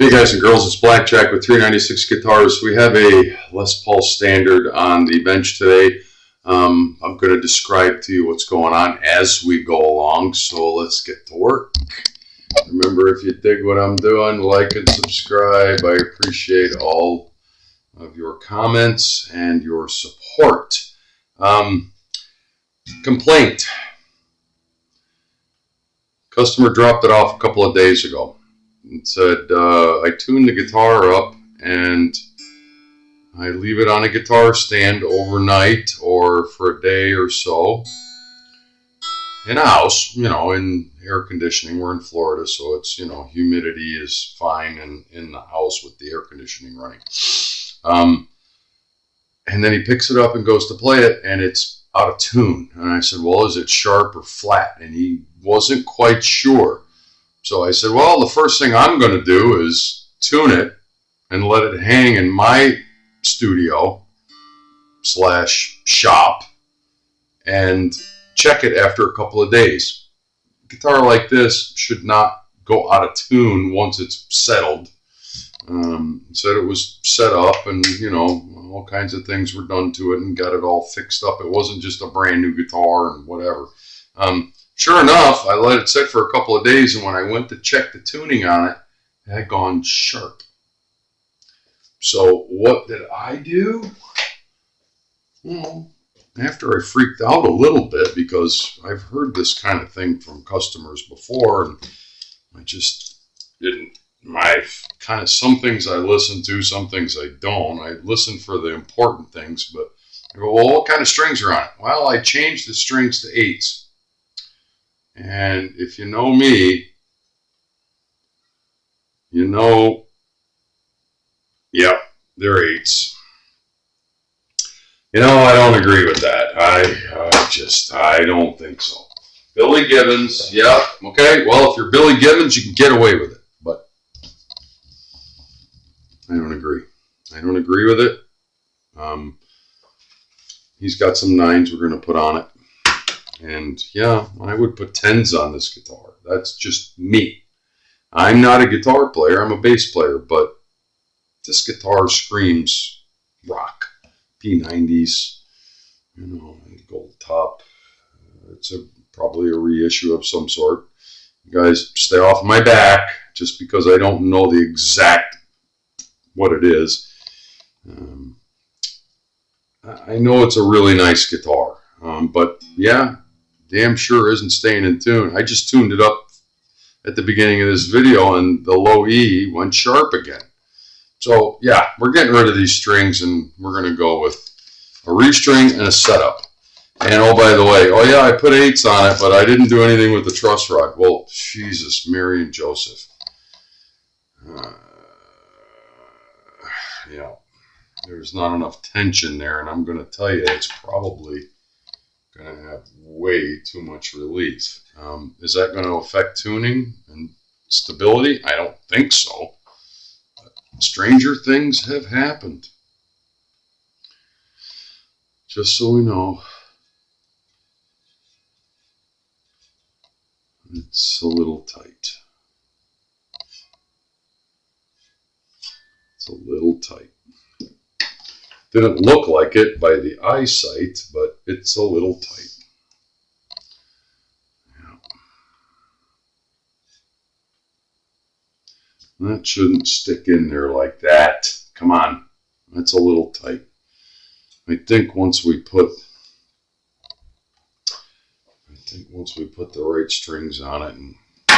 Hey guys and girls, it's Blackjack with 396 Guitars. We have a Les Paul Standard on the bench today. I'm going to describe to you what's going on as we go along, so let's get to work. Remember, if you dig what I'm doing, like and subscribe. I appreciate all of your comments and your support. Complaint. Customer dropped it off a couple of days ago. It said, I tuned the guitar up and I leave it on a guitar stand overnight or for a day or so in a house, in air conditioning. We're in Florida, so it's, humidity is fine in the house with the air conditioning running. And then he picks it up and goes to play it, and it's out of tune. And I said, well, is it sharp or flat? And he wasn't quite sure. So I said, well, the first thing I'm going to do is tune it and let it hang in my studio / shop and check it after a couple of days. A guitar like this should not go out of tune once it's settled. He said it was set up and, all kinds of things were done to it and got it all fixed up. It wasn't just a brand new guitar and whatever. Sure enough, I let it sit for a couple of days, and when I went to check the tuning on it, it had gone sharp. So what did I do? Well, after I freaked out a little bit, because I've heard this kind of thing from customers before, and I just didn't. Some things I listen to, some things I don't. I listen for the important things, but I go, well, what kind of strings are on it? Well, I changed the strings to 8s. And if you know me, yep, they're 8s. I don't agree with that. I don't think so. Billy Gibbons, yeah, okay. Well, if you're Billy Gibbons, you can get away with it. But I don't agree. I don't agree with it. He's got some 9s we're going to put on it. And yeah, I would put 10s on this guitar. That's just me. I'm not a guitar player. I'm a bass player. But this guitar screams rock. P90s, gold top. It's probably a reissue of some sort. You guys stay off my back just because I don't know the exact what it is. I know it's a really nice guitar. But yeah, damn sure isn't staying in tune. I just tuned it up at the beginning of this video and the low E went sharp again. So yeah, we're getting rid of these strings and we're going to go with a restring and a setup. And oh, by the way, oh yeah, I put 8s on it, but I didn't do anything with the truss rod. Well, Jesus, Mary and Joseph. Yeah, there's not enough tension there, and I'm going to tell you it's probably going to have way too much relief. Is that going to affect tuning and stability? I don't think so. But stranger things have happened. Just so we know, it's a little tight. It's a little tight. Didn't look like it by the eyesight, but it's a little tight. Yeah. That shouldn't stick in there like that. Come on. That's a little tight. I think once we put the right strings on it and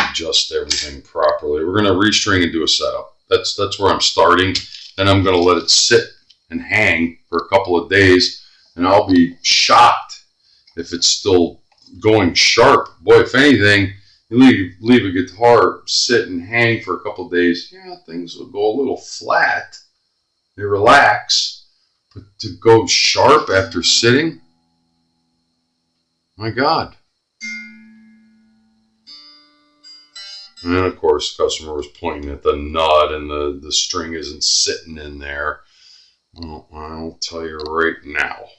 adjust everything properly, we're going to restring and do a setup. That's where I'm starting. Then I'm going to let it sit and hang for a couple of days, and I'll be shocked if it's still going sharp. Boy, if anything, you leave a guitar sit and hang for a couple of days, yeah, things will go a little flat. They relax, but to go sharp after sitting, my God. And then, of course, the customer was pointing at the nut and the string isn't sitting in there. Well, I'll tell you right now.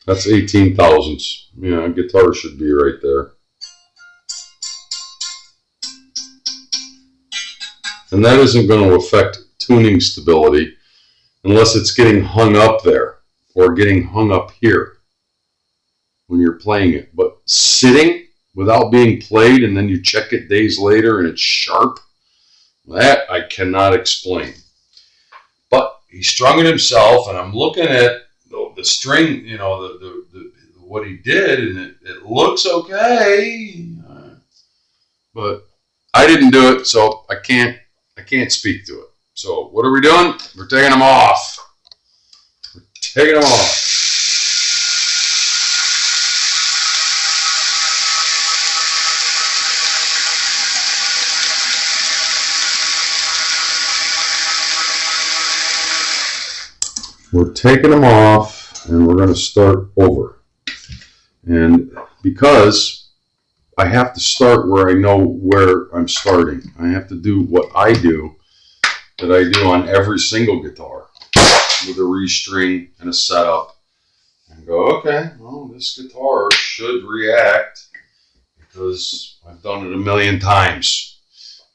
That's 18 thousandths. Yeah, guitar should be right there. And that isn't going to affect tuning stability unless it's getting hung up there or getting hung up here when you're playing it. But sitting without being played and then you check it days later and it's sharp, that I cannot explain. But he strung it himself, and I'm looking at the string, you know, the what he did, and it looks okay. But I didn't do it, so I can't speak to it. So what are we doing? We're taking them off. We're taking them off. We're taking them off, and we're going to start over. And because I have to start where I know where I'm starting, I have to do what I do that I do on every single guitar with a restring and a setup, and go, okay, well, this guitar should react because I've done it a million times.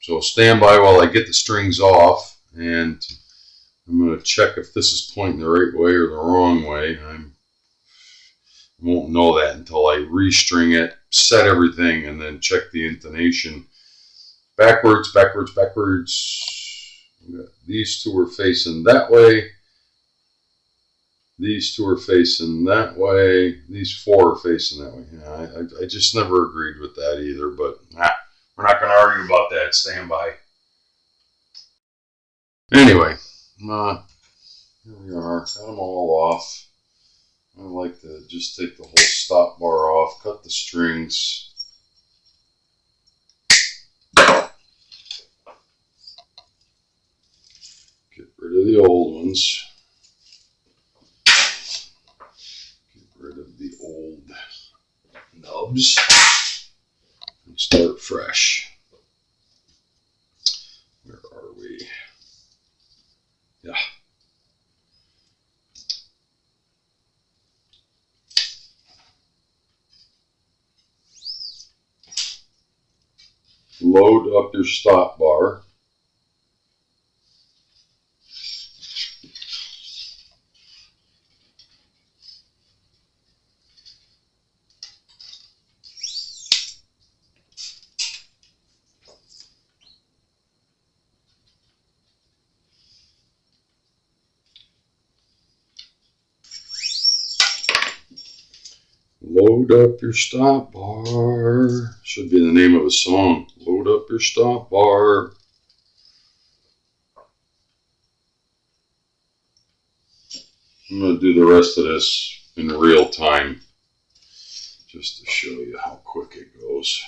So stand by while I get the strings off, and I'm going to check if this is pointing the right way or the wrong way. I won't know that until I restring it, set everything, and then check the intonation. Backwards, backwards, backwards. These two are facing that way. These two are facing that way. These four are facing that way. Yeah, I just never agreed with that either, but we're not going to argue about that. Stand by. Anyway. Here we are, got them all off. I like to just take the whole stop bar off, cut the strings. Get rid of the old ones. Get rid of the old nubs. And start fresh. Where are we? Yeah. Load up your stop bar. Load up your stop bar. Should be the name of a song. Load up your stop bar. I'm going to do the rest of this in real time just to show you how quick it goes.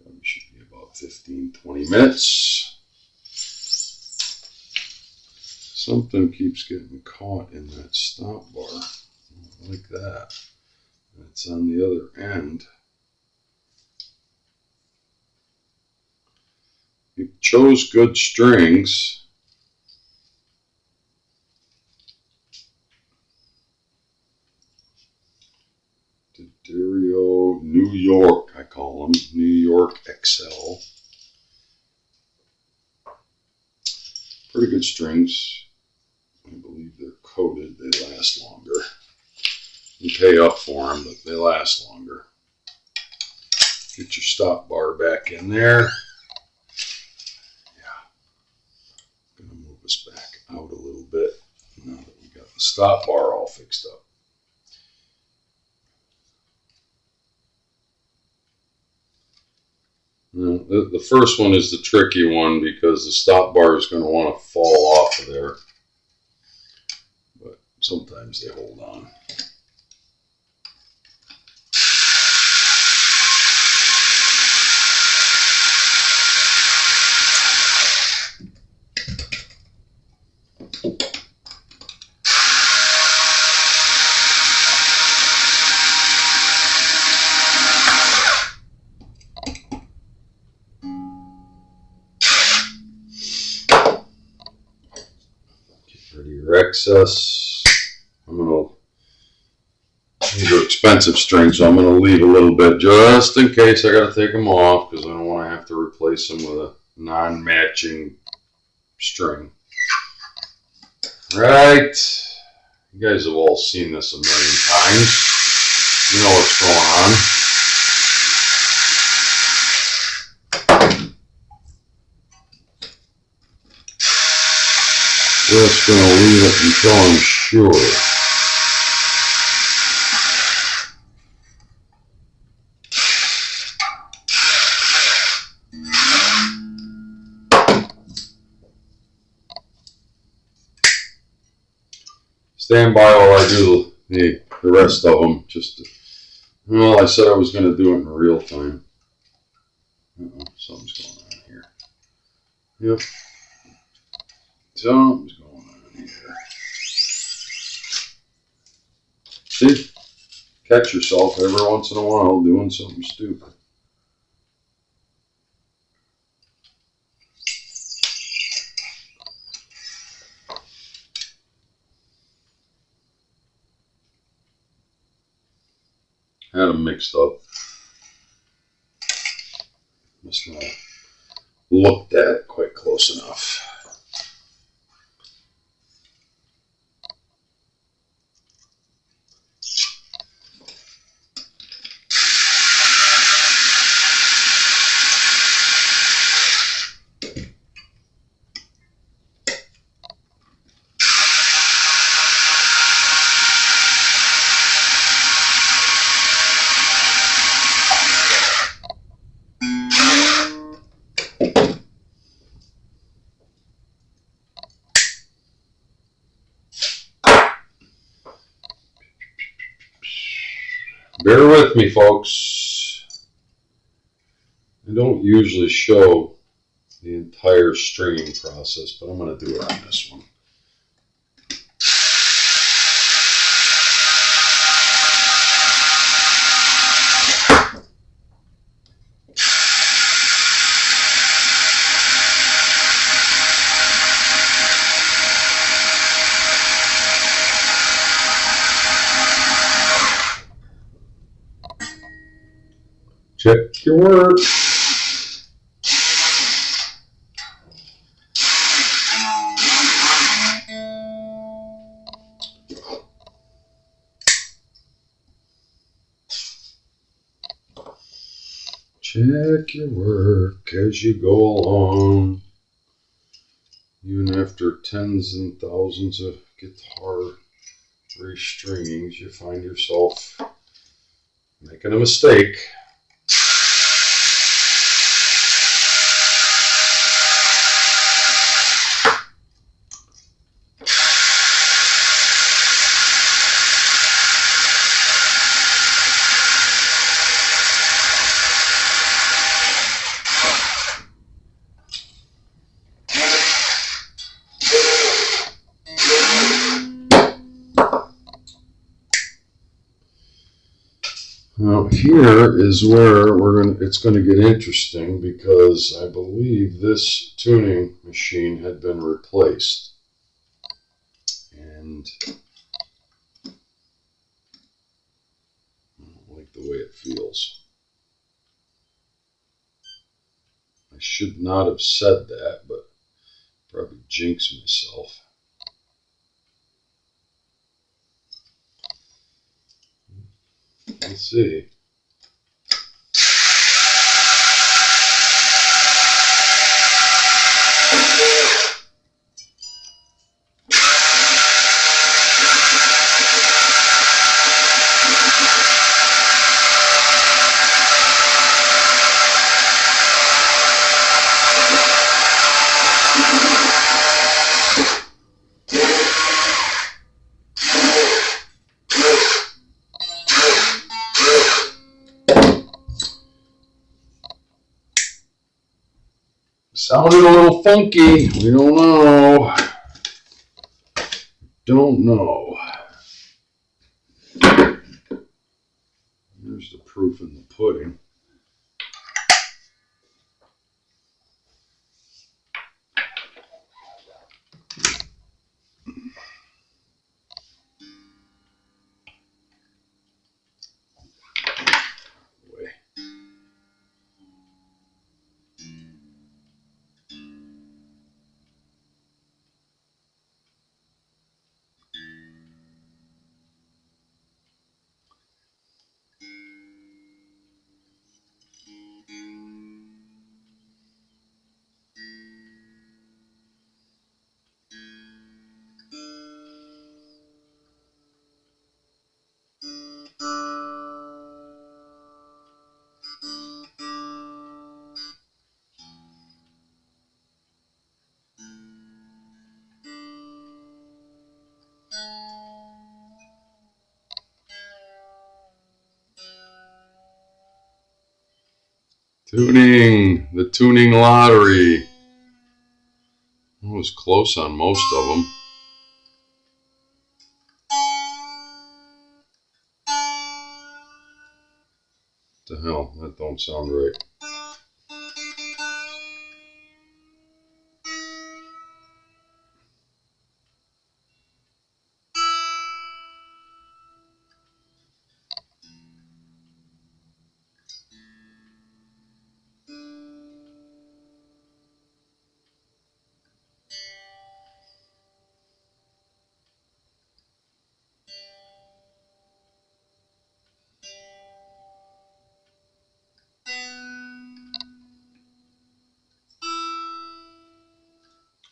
Probably should be about 15-20 minutes. Something keeps getting caught in that stop bar. Like that. It's on the other end. You chose good strings. D'Addario New York, I call them. New York XL. Pretty good strings. I believe they're coated. They last longer. You pay up for them, but they last longer. Get your stop bar back in there. Yeah. I'm going to move us back out a little bit now that we got the stop bar all fixed up. Now, the first one is the tricky one because the stop bar is going to want to fall off of there. But sometimes they hold on. Excess. I'm going to expensive string, so I'm going to leave a little bit just in case I got to take them off because I don't want to have to replace them with a non-matching string. Right. You guys have all seen this a million times. You know what's going on. Just going to leave it until I'm sure. Stand by while I do the rest of them. Well, I said I was going to do it in real time. Something's going on here. Yep. Something's going on here. See? Catch yourself every once in a while doing something stupid. Had them mixed up. Must not have looked at it quite close enough. Bear with me, folks. I don't usually show the entire stringing process, but I'm going to do it on this one. Check your work. Check your work as you go along. Even after tens and thousands of guitar restringings, you find yourself making a mistake. Now here is where it's going to get interesting because I believe this tuning machine had been replaced. And I don't like the way it feels. I should not have said that, but probably jinx myself. Let's see. Sounded a little funky. We don't know. Don't know. There's the proof in the pudding. Tuning, the tuning lottery. I was close on most of them. What the hell, that don't sound right.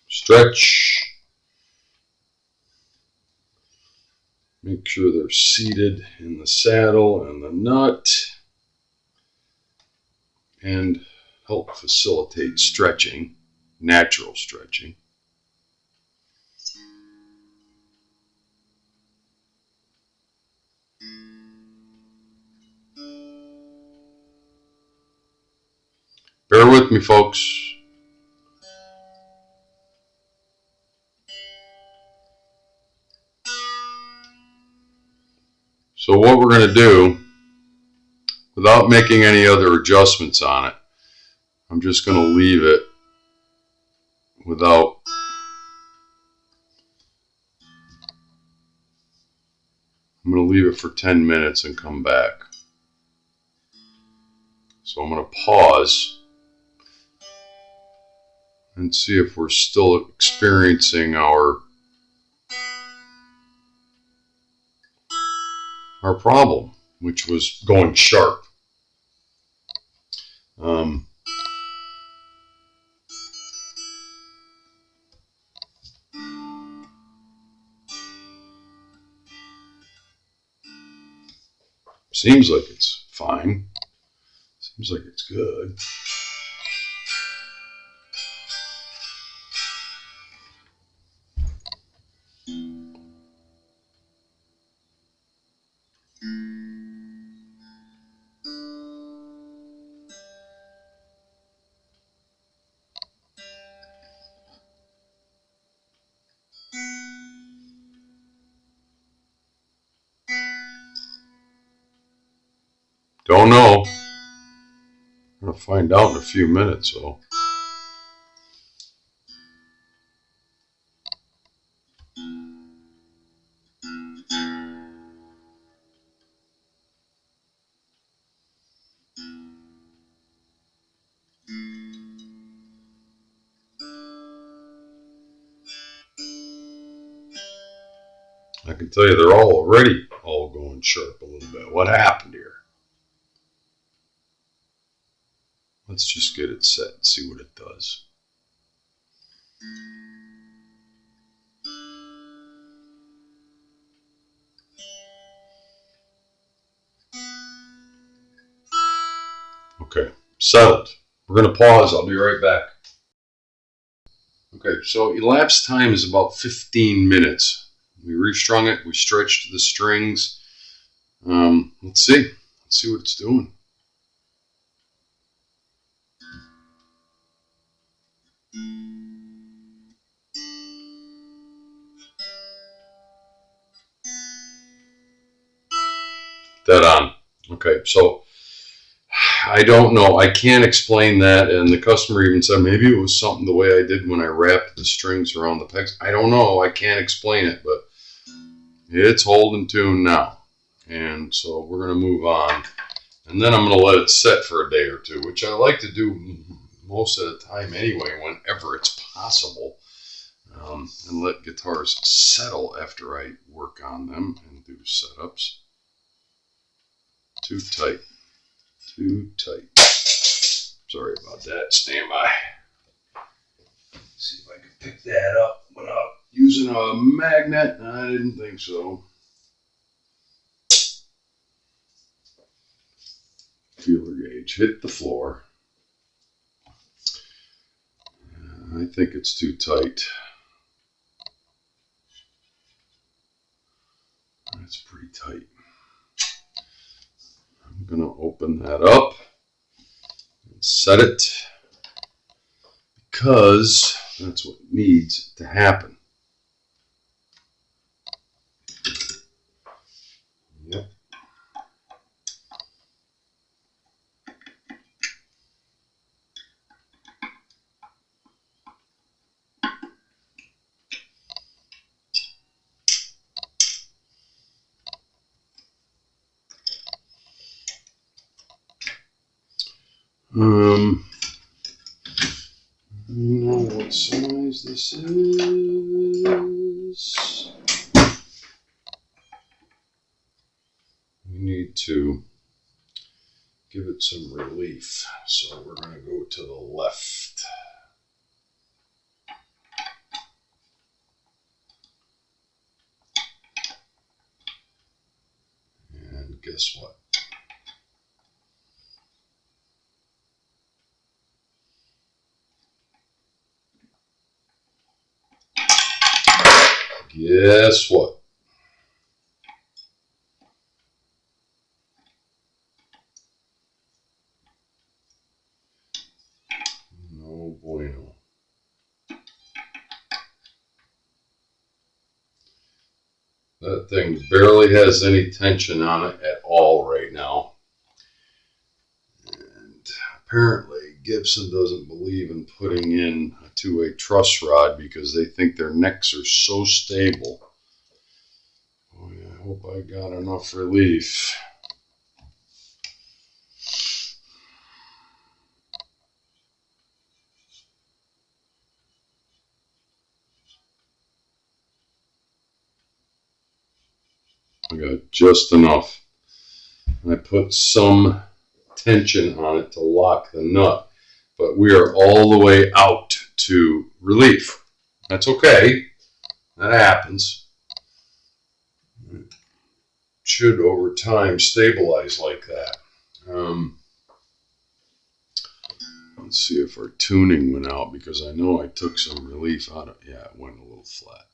Stretch. Make sure they're seated in the saddle and the nut, and help facilitate stretching, natural stretching. Bear with me, folks. So what we're going to do, without making any other adjustments on it, I'm just going to leave it without I'm going to leave it for 10 minutes and come back. So I'm going to pause and see if we're still experiencing our problem, which was going sharp. Seems like it's fine. Seems like it's good. Don't know. I'm going to find out in a few minutes, so. I can tell you they're already all going sharp a little bit. What happened here? Let's just get it set and see what it does. Okay, settled. We're going to pause. I'll be right back. Okay, so elapsed time is about 15 minutes. We restrung it. We stretched the strings. Let's see. Let's see what it's doing. Dead on. Okay, so I don't know. I can't explain that. And the customer even said maybe it was something the way I did when I wrapped the strings around the pegs. I don't know. I can't explain it, but it's holding tune now. And so we're going to move on. And then I'm going to let it set for a day or two, which I like to do most of the time anyway, whenever it's possible. And let guitars settle after I work on them and do setups. Too tight. Too tight. Sorry about that. Stand by. See if I can pick that up without using a magnet. I didn't think so. Feeler gauge hit the floor. I think it's too tight. That's pretty tight. I'm going to open that up and set it because that's what needs to happen. Yep. I know what size this is. We need to give it some relief, so we're going to go to the left. And guess what? Guess what? No bueno. That thing barely has any tension on it at all right now. And apparently Gibson doesn't believe in putting in a two-way truss rod because they think their necks are so stable. Oh yeah, I hope I got enough relief. I got just enough. I put some tension on it to lock the nut, but we are all the way out to relief. That's okay. That happens. It should over time stabilize like that. Let's see if our tuning went out, because I know I took some relief out of it. Yeah, it went a little flat.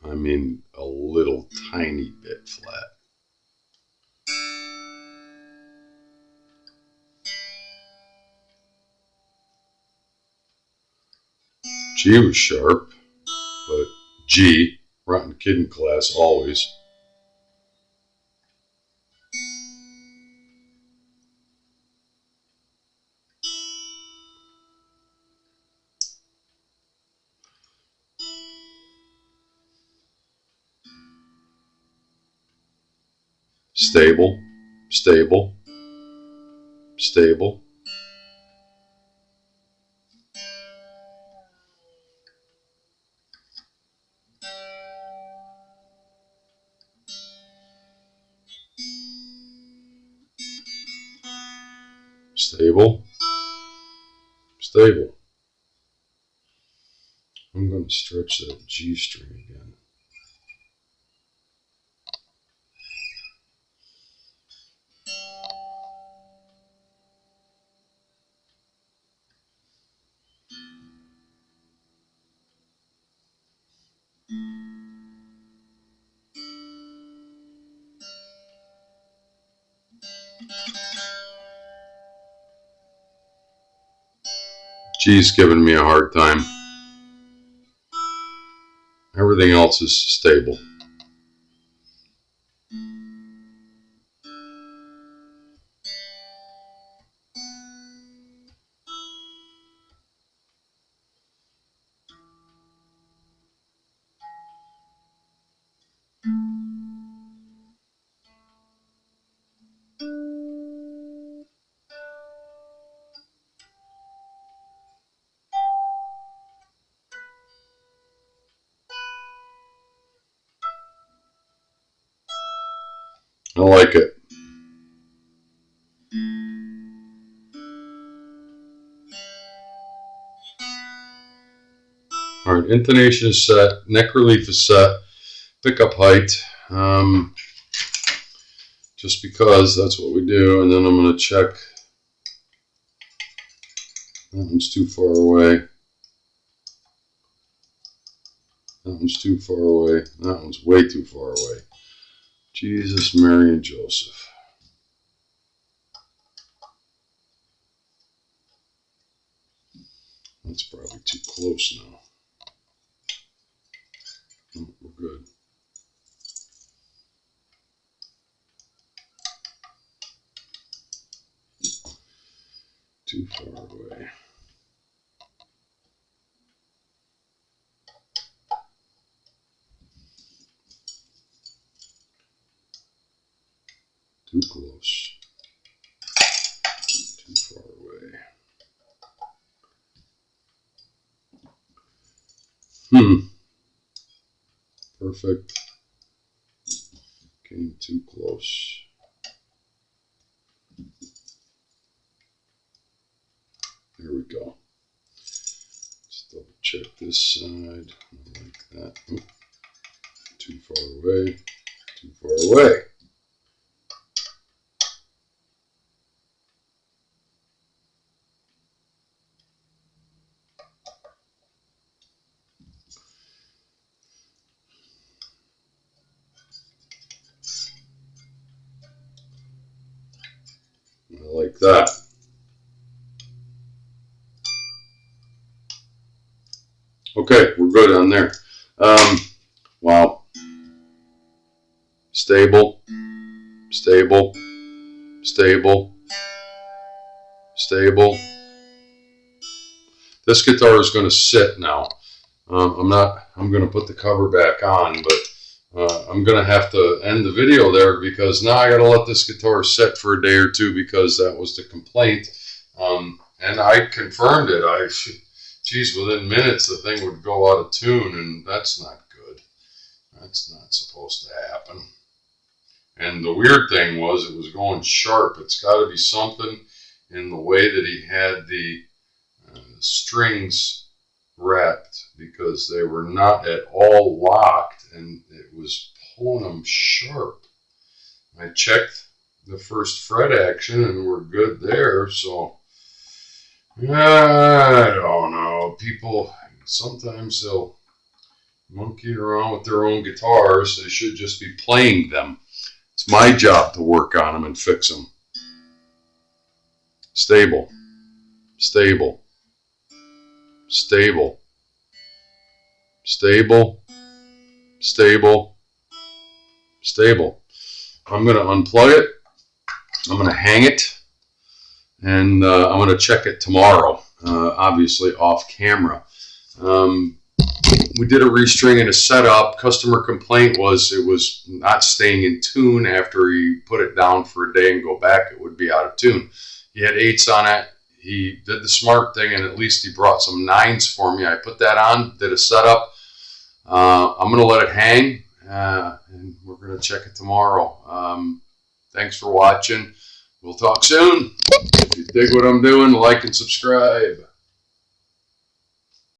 I mean, a little tiny bit flat. G was sharp, but G, rotten kid in class, always. Stable, stable, stable. Stable, stable. I'm going to stretch that G string again. G's giving me a hard time. Everything else is stable. I like it. All right, intonation is set, neck relief is set, pickup height, just because that's what we do. And then I'm going to check. That one's too far away. That one's too far away. That one's way too far away. Jesus, Mary, and Joseph. That's probably too close now. Oh, we're good. Too far away. Too close. Too far away. Perfect. Came too close. There we go. Let's double check this side. Like that. Oop. Too far away. Too far away. Like that. Okay, we're good on there. Wow. Stable, stable, stable, stable. This guitar is going to sit now. I'm going to put the cover back on, but I'm going to have to end the video there because now I got to let this guitar sit for a day or two because that was the complaint. And I confirmed it. Geez, within minutes the thing would go out of tune, and that's not good. That's not supposed to happen. And the weird thing was it was going sharp. It's got to be something in the way that he had the strings wrapped because they were not at all locked and it was pulling them sharp. I checked the first fret action and we're good there, so I don't know. People, sometimes they'll monkey around with their own guitars. They should just be playing them. It's my job to work on them and fix them. Stable, stable, stable, stable, stable, stable. I'm going to unplug it. I'm going to hang it. And I'm going to check it tomorrow, obviously off camera. We did a restring and a setup. Customer complaint was it was not staying in tune after he put it down for a day and go back. It would be out of tune. He had 8s on it. He did the smart thing and at least he brought some 9s for me. I put that on, did a setup. I'm going to let it hang and we're going to check it tomorrow. Thanks for watching. We'll talk soon. If you dig what I'm doing, like and subscribe.